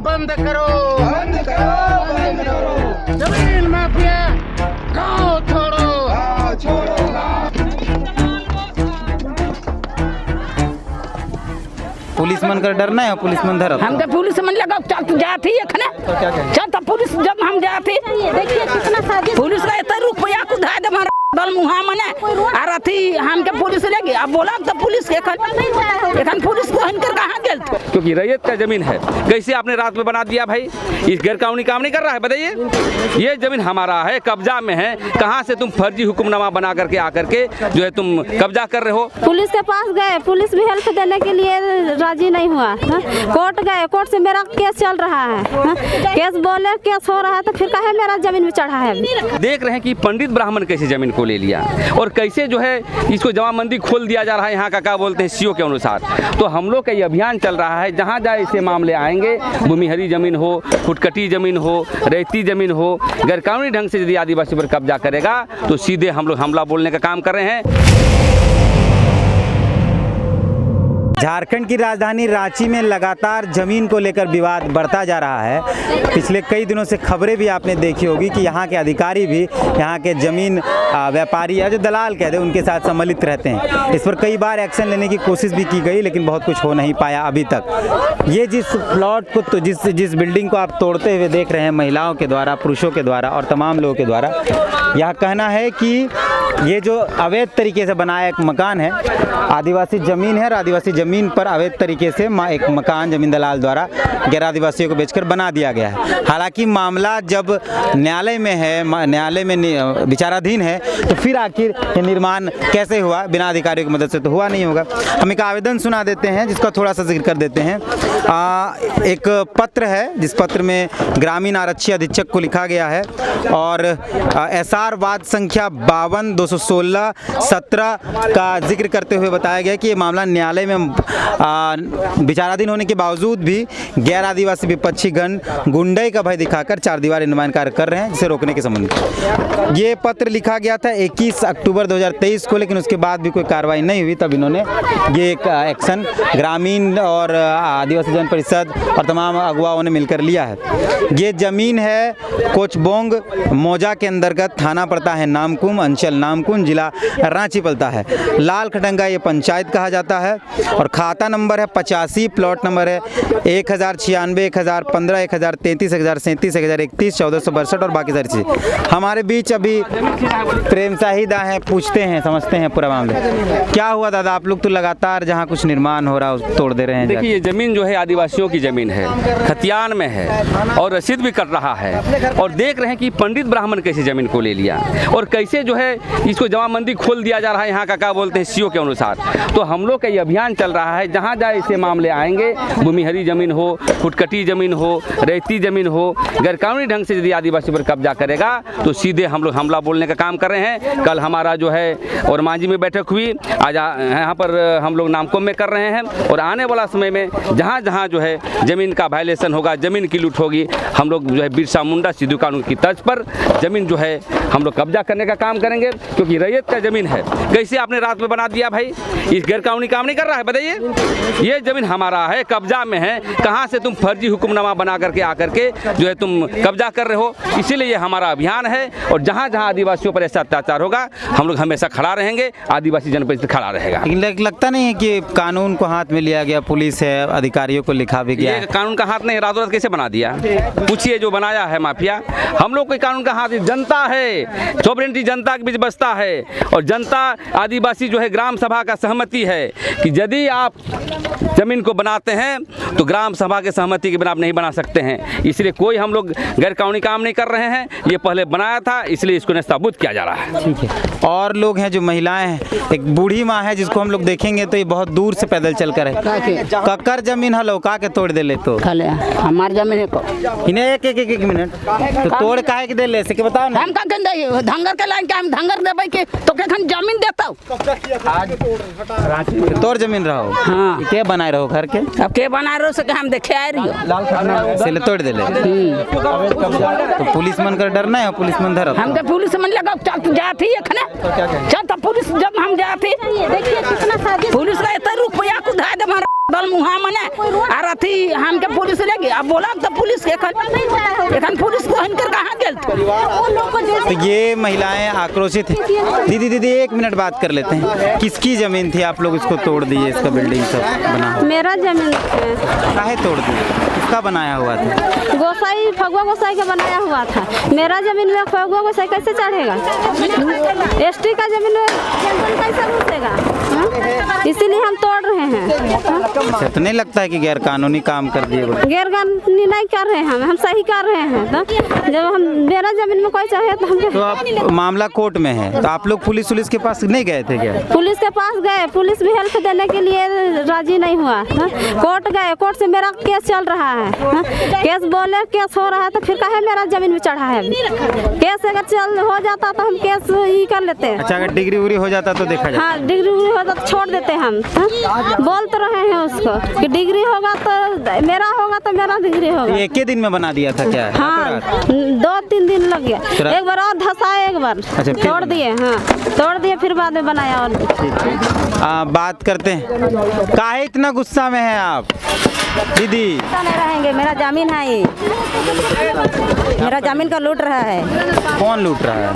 बंद करो, बंद करो, बंद करो। जमीन माफिया गाँव छोड़ो, छोड़ो। पुलिस मन कर डरना है, पुलिस मन धरत हम तो पुलिस मन लगा जाती है खने चल तो पुलिस जब हम जाते देखिए कितना साजिश पुलिस का इतना रुपया को धा दे हमारा दल मुहा मने और अथी हम के पुलिस लेगी अब बोला तो पुलिस के एखन पुलिस को हिनकर कहां गेल क्योंकि रैयत का जमीन है। कैसे आपने रात में बना दिया भाई? इस गैर कानूनी काम नहीं कर रहा है, बताइए। ये जमीन हमारा है, कब्जा में है, कहां से तुम फर्जी हुक्मनामा बना करके आकर के जो है तुम कब्जा कर रहे हो? पुलिस के पास गए, पुलिस भी हेल्प देने के लिए राजी नहीं हुआ। कोर्ट गए, कोर्ट से मेरा केस चल रहा है। केस बोले केस हो रहा है तो फिर काहे मेरा जमीन में चढ़ा है। देख रहे हैं कि पंडित ब्राह्मण कैसे जमीन को ले लिया और कैसे जो है इसको जमाबंदी खोल दिया जा रहा है। यहाँ का क्या बोलते हैं सीओ के अनुसार। तो हम लोग का ये अभियान चल रहा है, जहाँ जहाँ ऐसे मामले आएंगे, भूमिहरी जमीन हो, फुटकटी जमीन हो, रेती जमीन हो, गैर कानूनी ढंग से यदि आदिवासी पर कब्जा करेगा तो सीधे हम लोग हमला बोलने का काम कर रहे हैं। झारखंड की राजधानी रांची में लगातार जमीन को लेकर विवाद बढ़ता जा रहा है। पिछले कई दिनों से खबरें भी आपने देखी होगी कि यहाँ के अधिकारी भी यहाँ के जमीन व्यापारी या जो दलाल कहते हैं उनके साथ सम्मिलित रहते हैं। इस पर कई बार एक्शन लेने की कोशिश भी की गई लेकिन बहुत कुछ हो नहीं पाया अभी तक। ये जिस प्लॉट को तो जिस बिल्डिंग को आप तोड़ते हुए देख रहे हैं महिलाओं के द्वारा, पुरुषों के द्वारा और तमाम लोगों के द्वारा, यह कहना है कि ये जो अवैध तरीके से बनाया एक मकान है, आदिवासी ज़मीन है और आदिवासी ज़मीन पर अवैध तरीके से एक मकान जमीन दलाल द्वारा गैर आदिवासियों को बेचकर बना दिया गया है। हालांकि मामला जब न्यायालय में है, न्यायालय में विचाराधीन है, तो फिर आखिर ये निर्माण कैसे हुआ? बिना अधिकारियों की मदद से तो हुआ नहीं होगा। हम एक आवेदन सुना देते हैं जिसका थोड़ा सा जिक्र कर देते हैं। एक पत्र है जिस पत्र में ग्रामीण आरक्षी अधीक्षक को लिखा गया है और SR वाद संख्या 52-216-17 का जिक्र करते हुए बताया गया कि ये मामला न्यायालय में विचाराधीन होने के बावजूद भी गैर आदिवासी विपक्षी गण गुंडई का भय दिखाकर चार दीवार निर्माण कार्य कर रहे हैं, जिसे रोकने के संबंध में ये पत्र लिखा गया था 21 अक्टूबर 2023 को, लेकिन उसके बाद भी कोई कार्रवाई नहीं हुई। तब इन्होंने ये एक एक्शन ग्रामीण और आदिवासी जन परिषद और तमाम अगुवाओं ने मिलकर लिया है। ये जमीन है कोचबोंग मौजा के अंतर्गत, थाना पड़ता है नामकुम, अंचल नामकुम, जिला रांची पड़ता है। लाल खडंगा ये पंचायत कहा जाता है और खाता नंबर है 85, प्लॉट नंबर है 1096, 1015, 1033, 1037, 1031, 1462 और बाकी सारी चीज़। हमारे बीच अभी प्रेम शाहिदा हैं, पूछते हैं, समझते हैं पूरा मामला क्या हुआ। दादा, आप लोग तो लगातार जहाँ कुछ निर्माण हो रहा है तोड़ दे रहे हैं। देखिए, ये जमीन जो है आदिवासियों की जमीन है, खतियान में है और रसीद भी कर रहा है और देख रहे हैं कि पंडित ब्राह्मण कैसे जमीन को ले लिया और कैसे जो है इसको जमाबंदी खोल दिया जा रहा है। यहाँ का क्या बोलते हैं सीओ के अनुसार। तो हम लोग का ये अभियान चल रहा है, जहाँ जहाँ ऐसे मामले आएंगे, भूमिहरी जमीन हो, फुटकटी जमीन हो, रेती जमीन हो, गैर कानूनी ढंग से यदि आदिवासी पर कब्जा करेगा तो सीधे हम लोग हमला बोलने का काम कर रहे हैं। कल हमारा जो है और मांझी में बैठक हुई, आज यहाँ पर हम लोग नामकुम में कर रहे हैं और आने वाला समय में जहाँ जहाँ जो है ज़मीन का वायलेशन होगा, ज़मीन की लूट होगी, हम लोग जो है बिरसा मुंडा सिद्धू कानून की तर्ज पर ज़मीन जो है हम लोग कब्जा करने का काम करेंगे, क्योंकि रैयत का ज़मीन है। कैसे आपने रात में बना दिया भाई? इस गैर कानूनी काम नहीं कर रहा है, बताइए। ये ज़मीन हमारा है, कब्जा में है, कहाँ से तुम फर्जी हुक्मनामा बना करके आकर के जो है तुम कब्जा कर रहे हो। इसीलिए ये हमारा अभियान है और जहाँ जहाँ आदिवासियों पर ऐसा अत्याचार होगा हम लोग हमेशा खड़ा रहेंगे, आदिवासी जनपरिषद खड़ा रहेगा। लगता नहीं है कि कानून को हाथ में लिया गया, पुलिस है, अधिकारियों को लिखा भी गया? ये कानून का हाथ नहीं, रातों रात कैसे बना दिया? पूछिए जो बनाया है माफिया। हम लोग कोई कानून का हाथ, जनता है, सॉवरेनिटी जनता के बीच बसता है और जनता आदिवासी जो है ग्राम सभा का सहमति है कि यदि आप जमीन को बनाते हैं तो ग्राम सभा के सहमति के बिना आप नहीं बना सकते हैं। इसलिए कोई हम लोग गैर कानूनी काम नहीं कर रहे हैं। ये पहले बनाया था, इसलिए इसको नाबूद किया जा रहा है। ठीक है। और लोग हैं जो महिलाएं हैं, एक बूढ़ी माँ है जिसको हम लोग देखेंगे तो ये बहुत दूर से पैदल चल कर है। कक्कर जमीन है, लौका के तोड़ दे ले तो हमार जमीन को इन्हें एक मिनट तो तोड़ काहे के दे ले से के बताओ ना। हम का गंदा धंगर के लाइन के हम धंगर देबै के तो केखन जमीन देता तोड़ जमीन रहो। हाँ, के बनाए रहो घर के? अब के बना रहो से हम देखे आ रही से ले तोड़ दे ले। तो पुलिस मन कर डरना है, पुलिस मन धरत हम तो पुलिस मन लगा जाती है खने चल तो पुलिस जब हम जाते देखिए कितना साजिश पुलिस का इतना रुपया को धा दे हमारा दल मुहा मने और अथी हमके पुलिस ले गई। अब बोला तो पुलिस एखन पुलिस को हिनकर कहाँ गेल थे। तो ये महिलाएं आक्रोशित हैं। दीदी 1 मिनट बात कर लेते हैं। किसकी जमीन थी, आप लोग इसको तोड़ दिए, इसका बिल्डिंग सब बना? मेरा जमीन है। काहे तोड़ दिए, किसका बनाया हुआ था? गोसाई फगुआ गोसाई का बनाया हुआ था। मेरा जमीन में फगुआ गोसाई कैसे चढ़ेगा? एसटी का जमीन में जनता कैसे घुसेगा? इसीलिए हम तोड़ रहे हैं। अच्छा, तो नहीं लगता है कि गैर कानूनी काम कर दिए? गैर कानूनी नहीं कर रहे हैं, हम सही कर रहे हैं। तो जब हम मेरा जमीन में कोई चाहे तो हम तो आप मामला कोर्ट में है, तो आप लोग पुलिस के पास नहीं गए थे क्या? पुलिस के पास गए, पुलिस भी हेल्प देने के लिए राजी नहीं हुआ। कोर्ट गए, कोर्ट से मेरा केस चल रहा है। केस बोले केस हो रहा है तो फिर काहे मेरा जमीन में चढ़ा है? केस अगर चल हो जाता तो हम केस ही कर लेते हैं। अच्छा, अगर डिग्री उग्री हो जाता तो देखा जाए। हाँ, डिग्री उग्री हो जाता तो छोड़ देते हम। बोल तो रहे हैं उसको कि डिग्री होगा तो मेरा डिग्री होगा। एक ही दिन में बना दिया था क्या? हाँ, 2-3 दिन लग गया। एक बार और धसाए, एक बार अच्छा, तोड़ दिए। हाँ, तोड़ दिए, फिर बाद में बनाया। और बात करते हैं, काहे इतना गुस्सा में हैं आप दीदी? नहीं रहेंगे, मेरा जमीन है ये, मेरा जमीन का लूट रहा है। कौन लूट रहा है?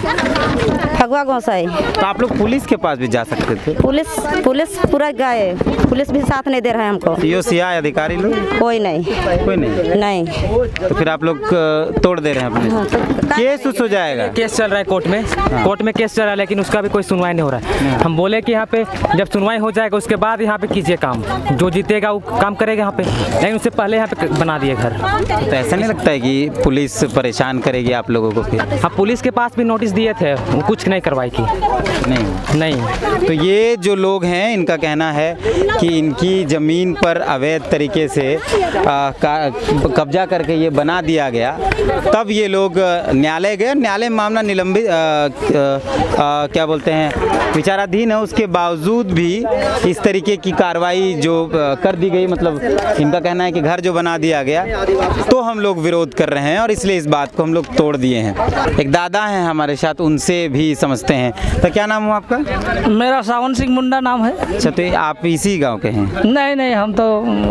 फगुआ गोसाई। तो आप लोग पुलिस के पास भी जा सकते थे। पुलिस पूरा गए, पुलिस भी साथ नहीं दे रहा है हमको। सीओसीआई अधिकारी लोग कोई नहीं। नहीं। तो फिर आप लोग तोड़ दे रहे हैं अपने? केस उस हो जाएगा। केस चल रहा है कोर्ट में। कोर्ट में केस चल रहा है, लेकिन उसका भी कोई सुनवाई नहीं हो रहा है। हम बोले कि यहाँ पे जब सुनवाई हो जाएगा उसके बाद यहाँ पे कीजिए काम, जो जीतेगा वो काम करेगा यहाँ पे, लेकिन उससे पहले यहाँ पे बना दिए घर। तो ऐसा नहीं लगता है कि पुलिस परेशान करेगी आप लोगों को? फिर हाँ, पुलिस के पास भी नोटिस दिए थे, वो कुछ नहीं करवाई की। नहीं। तो ये जो लोग हैं, इनका कहना है कि इनकी ज़मीन पर अवैध तरीके से कब्जा करके ये बना दिया गया। तब ये लोग न्यायालय गए, न्यायालय में मामला निलंबित क्या बोलते हैं, विचाराधीन है। उसके बावजूद भी इस तरीके की कार्रवाई जो कर दी गई, मतलब इनका कहना है कि घर जो बना दिया गया तो हम लोग विरोध कर रहे हैं और इसलिए इस बात को हम लोग तोड़ दिए हैं। एक दादा हैं हमारे साथ, उनसे भी समझते हैं। तो क्या नाम हुआ आपका? मेरा सावन सिंह मुंडा नाम है। अच्छा, तो आप इसी गांव के हैं? नहीं, हम तो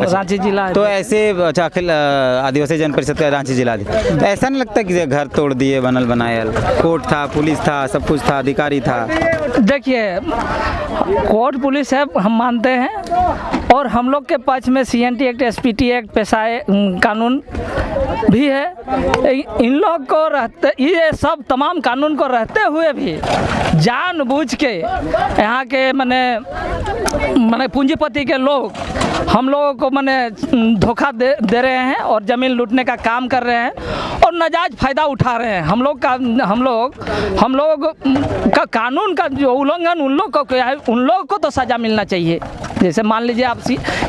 रांची जिला है। तो ऐसे अच्छा, अखिल आदिवासी जन परिषद का रांची जिला, तो ऐसा नहीं लगता कि घर तोड़ दिए, बनल बनायल, कोर्ट था, पुलिस था, सब कुछ था, अधिकारी था? देखिए, कोर्ट पुलिस है, हम मानते हैं, और हम लोग के पक्ष में CNT एक्ट, SPT एक्ट, पेशाए कानून भी है। इन लोग को रहते, ये सब तमाम कानून को रहते हुए भी जानबूझ के यहाँ के मने पूंजीपति के लोग हम लोगों को धोखा दे रहे हैं और ज़मीन लूटने का काम कर रहे हैं और नाजायज फ़ायदा उठा रहे हैं। हम लोग का कानून का जो उल्लंघन उन लोग को तो सज़ा मिलना चाहिए। जैसे मान लीजिए आप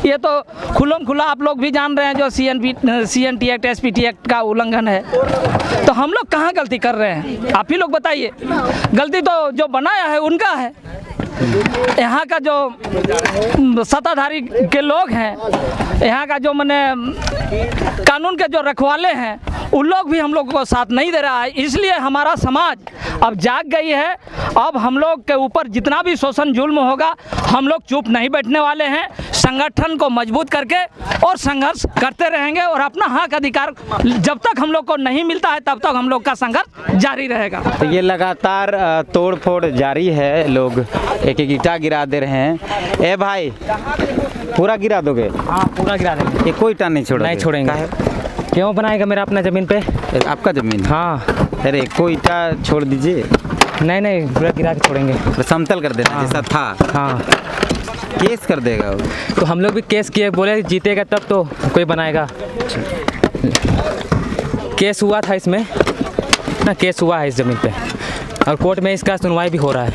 ये तो खुल्लम खुला आप लोग भी जान रहे हैं, जो CNT एक्ट, SPT एक्ट का उल्लंघन है। तो हम लोग कहाँ गलती कर रहे हैं, आप ही लोग बताइए। गलती तो जो बनाया है उनका है। यहाँ का जो सत्ताधारी के लोग हैं, यहाँ का जो कानून के जो रखवाले हैं, उन लोग भी हम लोग को साथ नहीं दे रहा है। इसलिए हमारा समाज अब जाग गई है। अब हम लोग के ऊपर जितना भी शोषण जुल्म होगा, हम लोग चुप नहीं बैठने वाले हैं। संगठन को मजबूत करके और संघर्ष करते रहेंगे और अपना हक अधिकार जब तक हम लोग को नहीं मिलता है तब तक हम लोग का संघर्ष जारी रहेगा। तो ये लगातार तोड़ फोड़ जारी है, लोग एक एक ईंटा गिरा दे रहे हैं। ए भाई, पूरा गिरा दोगे? हाँ, पूरा गिरा देंगे। ये कोई ईंटा नहीं छोड़ोगे? नहीं छोड़ेंगे। क्यों बनाएगा मेरा अपना ज़मीन पे? आपका ज़मीन? हाँ। अरे कोई ईंटा छोड़ दीजिए। नहीं, पूरा गिरा के छोड़ेंगे। तो समतल कर देना जैसा था। हाँ। केस कर देगा वो? तो हम लोग भी केस किए, बोले जीतेगा तब तो कोई बनाएगा। केस हुआ था इसमें ना, केस हुआ है इस ज़मीन पे और कोर्ट में इसका सुनवाई भी हो रहा है,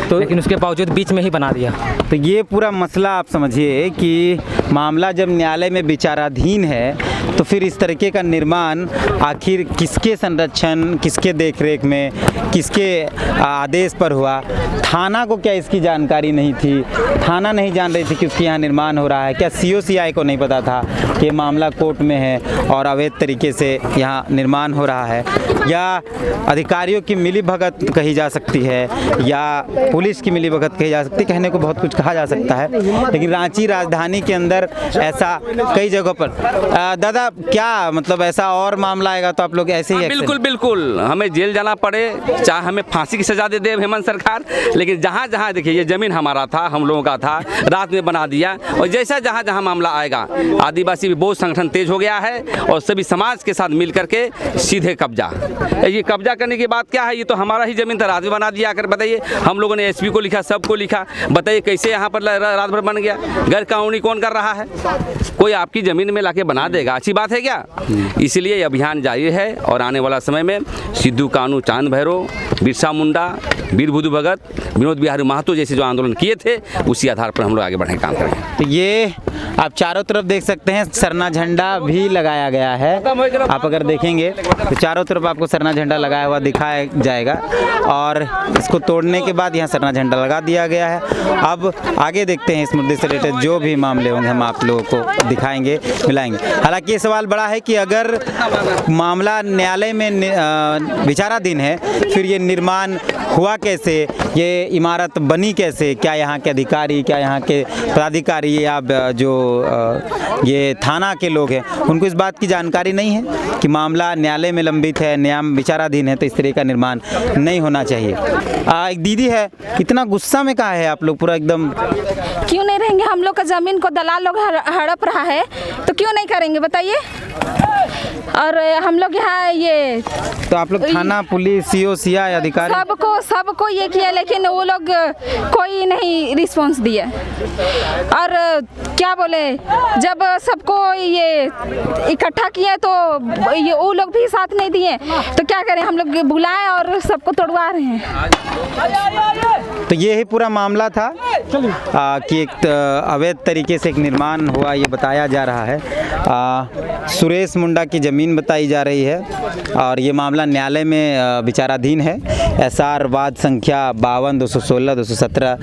तो लेकिन उसके बावजूद बीच में ही बना दिया। तो ये पूरा मसला आप समझिए कि मामला जब न्यायालय में विचाराधीन है तो फिर इस तरीके का निर्माण आखिर किसके संरक्षण, किसके देखरेख में, किसके आदेश पर हुआ? थाना को क्या इसकी जानकारी नहीं थी? थाना नहीं जान रही थी कि उसके यहाँ निर्माण हो रहा है? क्या COCI को नहीं पता था? कि मामला कोर्ट में है और अवैध तरीके से यहाँ निर्माण हो रहा है, या अधिकारियों की मिलीभगत कही जा सकती है, या पुलिस की मिलीभगत कही जा सकती है, कहने को बहुत कुछ कहा जा सकता है, लेकिन रांची राजधानी के अंदर ऐसा कई जगहों पर दादा क्या मतलब ऐसा और मामला आएगा तो आप लोग ऐसे ही बिल्कुल बिल्कुल हमें जेल जाना पड़े, चाहे हमें फांसी की सजा दे दे हेमंत सरकार, लेकिन जहाँ जहाँ देखिए ये जमीन हमारा था, हम लोगों का था, रात में बना दिया। और जैसा जहाँ जहाँ मामला आएगा, आदिवासी भी बहुत संगठन तेज हो गया है और सभी समाज के साथ मिल करके सीधे कब्जा। ये कब्जा करने की बात क्या है, ये तो हमारा ही जमीन था, रात में बना दिया। आकर बताइए, हम लोगों ने एसपी को लिखा, सबको लिखा, बताइए कैसे यहाँ पर रात भर बन गया। गैर कानूनी कौन कर रहा है? कोई आपकी ज़मीन में लाके बना देगा, अच्छी बात है क्या? इसलिए अभियान जारी है और आने वाला समय में सिद्धू कानू, चांद भैरव, बिरसा मुंडा, वीर बुद्धू भगत, विनोद बिहारी महतो जैसे जो आंदोलन किए थे, उसी आधार पर हम लोग आगे बढ़ने का काम करेंगे। तो ये आप चारों तरफ देख सकते हैं, सरना झंडा भी लगाया गया है। आप अगर देखेंगे तो चारों तरफ आपको सरना झंडा लगाया हुआ दिखाया जाएगा और इसको तोड़ने के बाद यहाँ सरना झंडा लगा दिया गया है। अब आगे देखते हैं इस मुद्दे से रिलेटेड जो भी मामले होंगे हम आप लोगों को दिखाएंगे, मिलाएंगे। हालांकि ये सवाल बड़ा है कि अगर मामला न्यायालय में विचाराधीन है, फिर ये निर्माण हुआ कैसे, ये इमारत बनी कैसे, क्या यहाँ के अधिकारी, क्या यहाँ के पदाधिकारी या जो ये थाना के लोग हैं उनको इस बात की जानकारी नहीं है कि मामला न्यायालय में लंबित है, न्याय विचाराधीन है, तो इस तरह का निर्माण नहीं होना चाहिए। एक दीदी है, इतना गुस्सा में कहा है आप लोग पूरा एकदम? क्यों नहीं रहेंगे? हम लोग का ज़मीन को दलाल लोग हड़प रहा है तो क्यों नहीं करेंगे बताइए? और हम लोग यहाँ ये तो आप लोग थाना, पुलिस, सीओ, सीआई अधिकारी सबको ये किया, लेकिन वो लोग कोई नहीं रिस्पॉन्स दिया। और क्या बोले, जब सबको ये इकट्ठा किया तो ये वो लोग भी साथ नहीं दिए, तो क्या करें, हम लोग बुलाए और सबको तोड़वा रहे हैं। तो ये ही पूरा मामला था कि एक अवैध तरीके से एक निर्माण हुआ, ये बताया जा रहा है। सुरेश मुंडा की ज़मीन बताई जा रही है और ये मामला न्यायालय में विचाराधीन है। SR वाद संख्या 52-216-217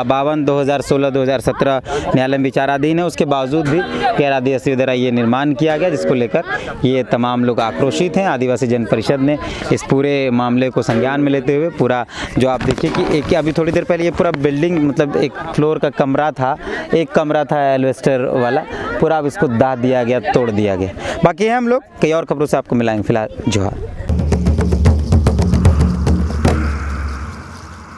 52/2016-2017 न्यायालय में विचाराधीन है। उसके बावजूद भी गैर आदिवासी द्वारा ये निर्माण किया गया, जिसको लेकर ये तमाम लोग आक्रोशित हैं। आदिवासी जन परिषद ने इस पूरे मामले को संज्ञान में लेते हुए पूरा जो आप देखिए कि एक अभी थोड़ी देर पहले ये पूरा बिल्डिंग मतलब एक फ्लोर का कमरा था, एक कमरा था एल्वेस्टर वाला, पूरा अब इसको दाह दिया गया, तोड़ दिया गया। बाकी हम लोग कई और खबरों से आपको मिलाएंगे। फिलहाल जोहार।